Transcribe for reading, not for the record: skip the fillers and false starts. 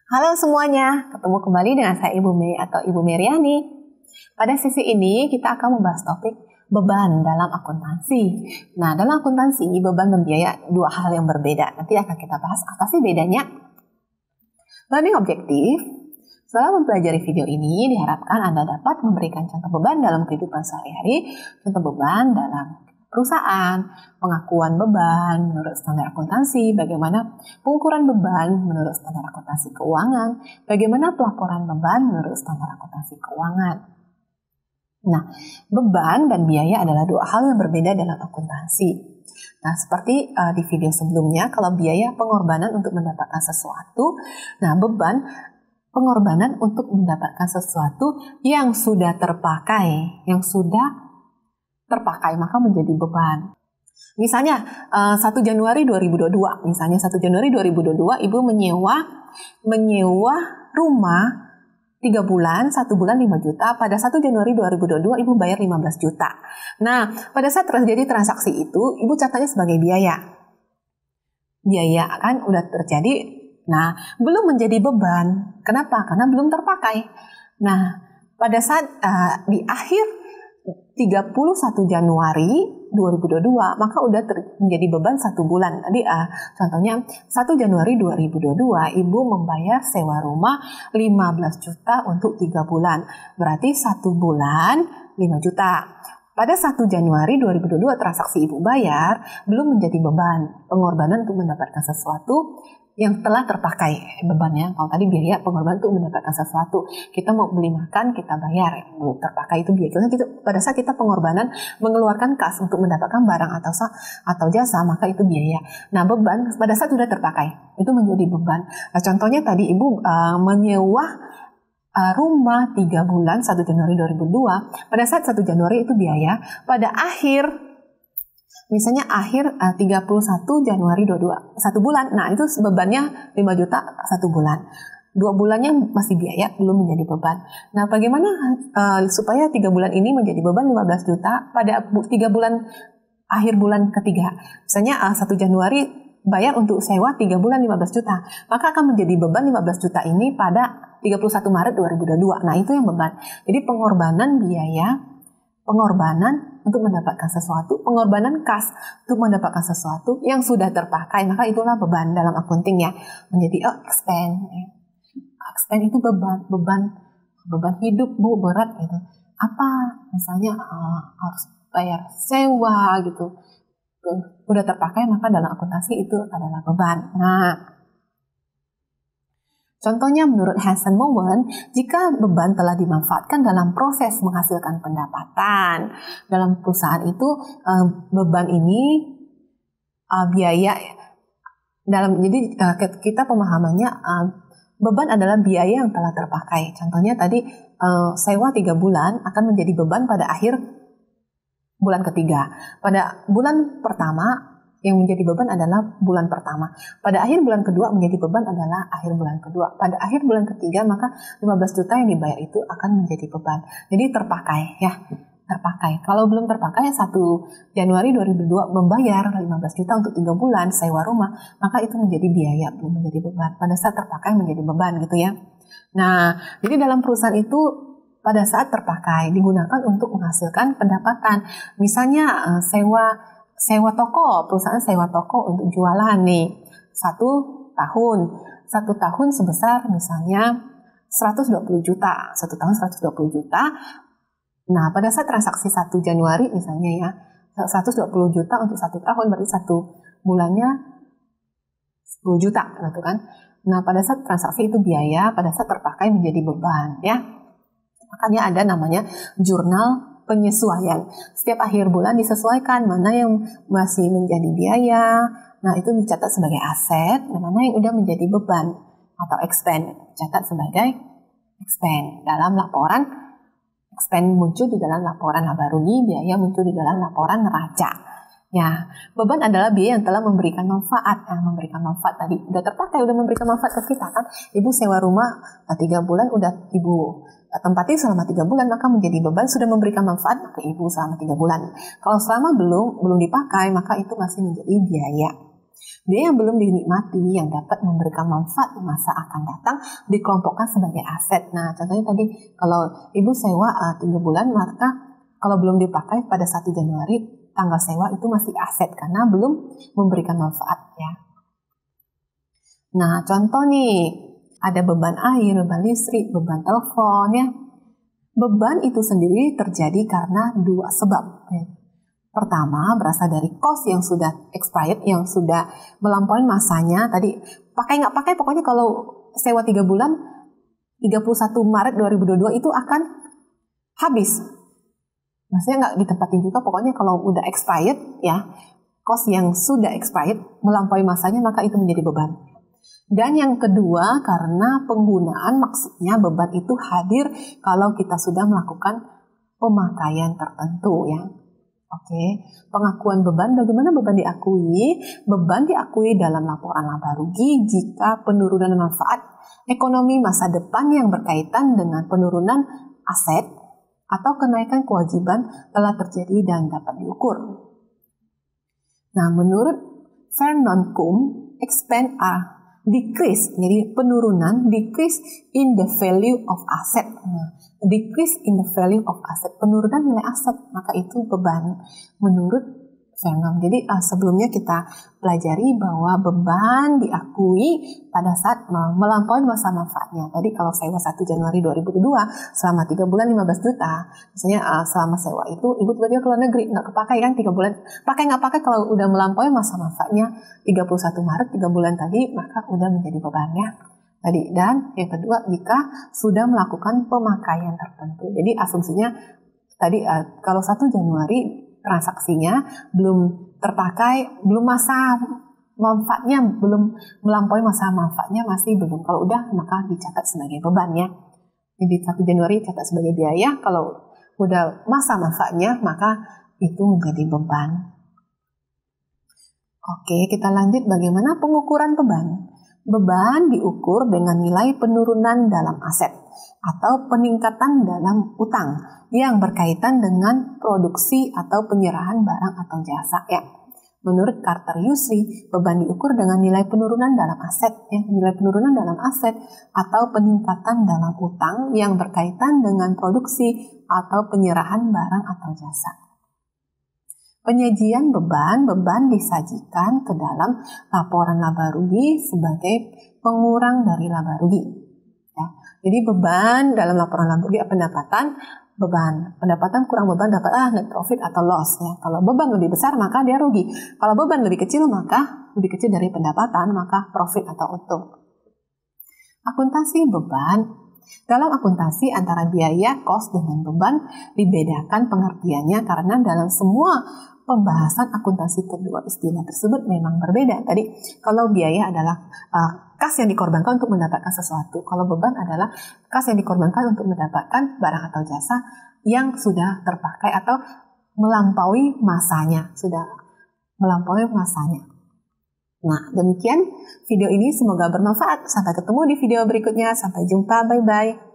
Halo semuanya, ketemu kembali dengan saya Ibu Mei atau Ibu Meriani. Pada sesi ini kita akan membahas topik beban dalam akuntansi. Nah, dalam akuntansi beban dan biaya dua hal yang berbeda. Nanti akan kita bahas apa sih bedanya. Learning objektif. Setelah mempelajari video ini, diharapkan Anda dapat memberikan contoh beban dalam kehidupan sehari-hari, contoh beban dalam perusahaan, pengakuan beban menurut standar akuntansi, bagaimana pengukuran beban menurut standar akuntansi keuangan, bagaimana pelaporan beban menurut standar akuntansi keuangan. Nah, beban dan biaya adalah dua hal yang berbeda dalam akuntansi. Nah, seperti di video sebelumnya, kalau biaya pengorbanan untuk mendapatkan sesuatu, nah beban pengorbanan untuk mendapatkan sesuatu yang sudah terpakai, maka menjadi beban. Misalnya 1 Januari 2022, Ibu menyewa rumah 3 bulan, 1 bulan 5 juta, pada 1 Januari 2022 Ibu bayar 15 juta. Nah, pada saat terjadi transaksi itu, Ibu catatnya sebagai biaya. Biaya kan udah terjadi, nah belum menjadi beban. Kenapa? Karena belum terpakai. Nah, pada saat di akhir 31 Januari 2022, maka udah menjadi beban 1 bulan. Tadi contohnya 1 Januari 2022 Ibu membayar sewa rumah 15 juta untuk 3 bulan. Berarti 1 bulan 5 juta. Pada 1 Januari 2022 transaksi Ibu bayar belum menjadi beban. Pengorbanan untuk mendapatkan sesuatu yang telah terpakai bebannya. Kalau tadi biaya pengorbanan untuk mendapatkan sesuatu, kita mau beli makan kita bayar, belum terpakai itu biaya. Pada saat kita pengorbanan mengeluarkan kas untuk mendapatkan barang atau jasa, maka itu biaya. Nah, beban pada saat sudah terpakai itu menjadi beban. Nah, contohnya tadi Ibu menyewa rumah 3 bulan 1 Januari 2002, pada saat 1 Januari itu biaya, pada misalnya akhir 31 Januari 22, 1 bulan, nah itu bebannya 5 juta 1 bulan. 2 bulannya masih biaya, belum menjadi beban. Nah, bagaimana supaya 3 bulan ini menjadi beban 15 juta pada 3 bulan akhir bulan ketiga. Misalnya 1 Januari bayar untuk sewa 3 bulan 15 juta, maka akan menjadi beban 15 juta ini pada 31 Maret 2022. Nah, itu yang beban. Jadi pengorbanan biaya, pengorbanan untuk mendapatkan sesuatu, pengorbanan kas untuk mendapatkan sesuatu yang sudah terpakai, maka itulah beban dalam accounting ya. Menjadi expense. Expense itu beban hidup Bu, berat gitu. Apa? Misalnya harus bayar sewa gitu. Udah terpakai, maka dalam akuntansi itu adalah beban. Nah, contohnya menurut Hansen Mowen, jika beban telah dimanfaatkan dalam proses menghasilkan pendapatan dalam perusahaan itu, beban ini biaya jadi kita pemahamannya beban adalah biaya yang telah terpakai. Contohnya tadi sewa 3 bulan akan menjadi beban pada akhir bulan ketiga. Pada bulan pertama yang menjadi beban adalah bulan pertama. Pada akhir bulan kedua menjadi beban adalah akhir bulan kedua. Pada akhir bulan ketiga maka 15 juta yang dibayar itu akan menjadi beban. Jadi terpakai ya. Terpakai. Kalau belum terpakai 1 Januari 2002 membayar 15 juta untuk 3 bulan sewa rumah, maka itu menjadi biaya, belum menjadi beban. Pada saat terpakai menjadi beban gitu ya. Nah, jadi dalam perusahaan itu pada saat terpakai digunakan untuk menghasilkan pendapatan. Misalnya sewa toko, perusahaan sewa toko untuk jualan nih 1 tahun. 1 tahun sebesar misalnya 120 juta. 1 tahun 120 juta. Nah, pada saat transaksi 1 Januari misalnya ya, 120 juta untuk 1 tahun, berarti 1 bulannya 10 juta gitu kan. Nah, pada saat transaksi itu biaya, pada saat terpakai menjadi beban ya. Makanya ada namanya jurnal penyesuaian. Setiap akhir bulan disesuaikan mana yang masih menjadi biaya. Nah, itu dicatat sebagai aset, dan mana yang udah menjadi beban atau expense. Catat sebagai expense dalam laporan. Expense muncul di dalam laporan laba rugi, biaya muncul di dalam laporan neraca. Ya, beban adalah biaya yang telah memberikan manfaat. Memberikan manfaat tadi udah terpakai, udah memberikan manfaat ke kita kan. Ibu sewa rumah 3 bulan udah Ibu tempati selama 3 bulan, maka menjadi beban, sudah memberikan manfaat ke Ibu selama 3 bulan. Kalau selama belum dipakai, maka itu masih menjadi biaya. Biaya yang belum dinikmati yang dapat memberikan manfaat di masa akan datang dikelompokkan sebagai aset. Nah, contohnya tadi kalau Ibu sewa 3 bulan, maka kalau belum dipakai pada 1 Januari, tanggal sewa itu masih aset karena belum memberikan manfaat ya. Nah, contoh nih, ada beban air, beban listrik, beban telepon ya. Beban itu sendiri terjadi karena 2 sebab ya. Pertama, berasal dari cost yang sudah expired, yang sudah melampaui masanya. Tadi pakai nggak pakai, pokoknya kalau sewa 3 bulan, 31 Maret 2022 itu akan habis. Maksudnya nggak ditempatin juga, pokoknya kalau udah expired, ya, cost yang sudah expired, melampaui masanya, maka itu menjadi beban. Dan yang kedua, karena penggunaan, maksudnya beban itu hadir kalau kita sudah melakukan pemakaian tertentu, ya. Oke, pengakuan beban, bagaimana beban diakui? Beban diakui dalam laporan laba rugi jika penurunan manfaat ekonomi masa depan yang berkaitan dengan penurunan aset atau kenaikan kewajiban telah terjadi dan dapat diukur. Nah, menurut Vernon Kuhn, expense are decrease, jadi penurunan, decrease in the value of asset. Decrease in the value of asset, penurunan nilai aset, maka itu beban menurut Vernon. Jadi sebelumnya kita pelajari bahwa beban diakui pada saat melampaui masa manfaatnya. Tadi kalau sewa 1 Januari 2022 selama 3 bulan 15 juta, misalnya selama sewa itu Ibu tiba-tiba ke luar negeri, nggak kepakai kan 3 bulan, pakai nggak pakai, kalau udah melampaui masa manfaatnya 31 Maret 3 bulan tadi, maka udah menjadi bebannya tadi. Dan yang kedua, jika sudah melakukan pemakaian tertentu. Jadi asumsinya tadi kalau 1 Januari transaksinya belum terpakai, belum masa manfaatnya, belum melampaui masa manfaatnya, masih belum. Kalau udah, maka dicatat sebagai beban ya. Jadi 1 Januari catat sebagai biaya, kalau udah masa manfaatnya, maka itu menjadi beban. Oke, kita lanjut bagaimana pengukuran beban. Beban diukur dengan nilai penurunan dalam aset atau peningkatan dalam utang yang berkaitan dengan produksi atau penyerahan barang atau jasa ya. Menurut Carter-Ussry, beban diukur dengan nilai penurunan dalam aset ya, nilai penurunan dalam aset atau peningkatan dalam utang yang berkaitan dengan produksi atau penyerahan barang atau jasa. Penyajian beban disajikan ke dalam laporan laba rugi sebagai pengurang dari laba rugi. Ya. Jadi beban dalam laporan laba rugi pendapatan kurang beban dapat net profit atau loss. Ya. Kalau beban lebih besar maka dia rugi. Kalau beban lebih kecil maka lebih kecil dari pendapatan maka profit atau untung. Akuntansi beban. Dalam akuntansi antara biaya, cost dengan beban dibedakan pengertiannya karena dalam semua pembahasan akuntansi kedua istilah tersebut memang berbeda. Tadi kalau biaya adalah kas yang dikorbankan untuk mendapatkan sesuatu. Kalau beban adalah kas yang dikorbankan untuk mendapatkan barang atau jasa yang sudah terpakai atau melampaui masanya. Nah, demikian video ini, semoga bermanfaat. Sampai ketemu di video berikutnya. Sampai jumpa. Bye-bye.